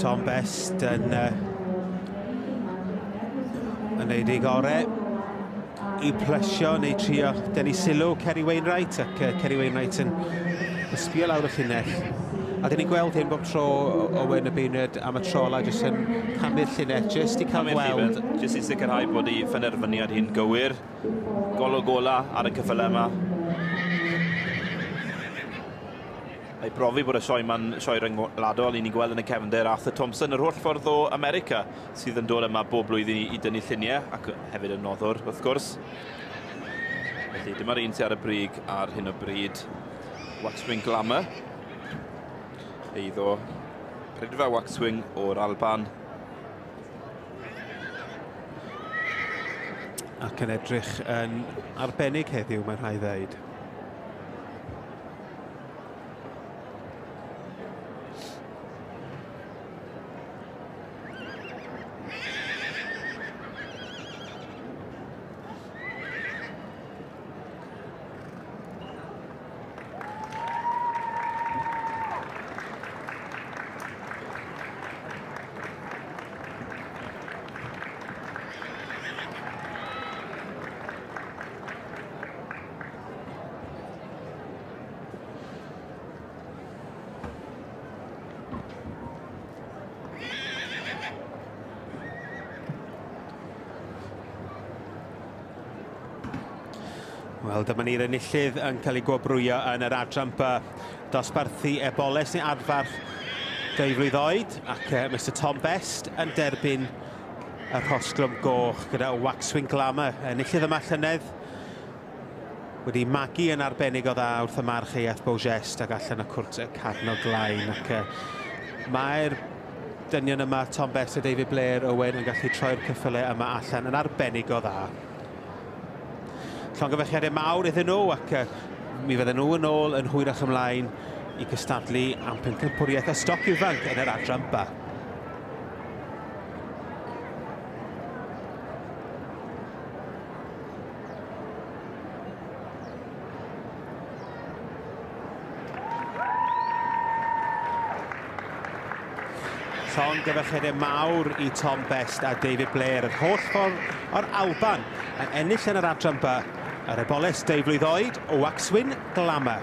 Tom Best yn neud ei gorau i plesio neu trio denu sylw Ceri Wainwright, ac Ceri Wainwright yn ysbio lawr y llinell. A dyn ni'n gweld hyn bob tro Owen y Beirniad am y tro ola jyst yn camu'r llinell, jyst i cael gweld. Jyst i sicrhau bod ei phenerfyniad hi'n gywir. Golwg ola ar y cyffyle yma. A'i brofi bod y sioe ma'n sioe ryngwladol i ni'n gweld yn y cefndir Arthur Thompson, yr holl ffordd o America, sydd yn dod yma bob blwyddyn i dynnu lluniau, ac hefyd yn noddwr, wrth gwrs. Felly, dyma'r un sydd ar y brig ar hyn o bryd. Waxwing Glamour. Eiddo Prydfa Waxwing o'r Alban. Ac yn edrych yn arbennig heddiw, mae'n rhaid ddeud. Wel, dyma ni'r enillydd yn cael ei gwobrwyo yn yr adran by dosbarthu Eboles neu adfarth 2 flwydd oed, ac Mr Tom Best yn derbyn y rhosglwm goch gyda Waxwing Glamour. Enillydd yma llynedd wedi magu yn arbennig o dda wrth y march Eath Bowgest ac allan y cwrt y Cadno Glain, ac mae'r dynion yma, Tom Best a David Blair Owen, yn gallu troi'r cyffyle yma allan yn arbennig o dda. Llongyfechiadau mawr iddyn nhw, ac mi fydden nhw yn ôl yn hwyrach ymlaen i gystadlu am pencampwriaeth y stoc ifanc yn yr adran ba. Llongyfechiadau mawr i Tom Best a David Blair, yr holl ffordd o'r Alban yn ennill yn yr adran ba. Yr Eboles 2 flwydd oed o Waxwing Glamour.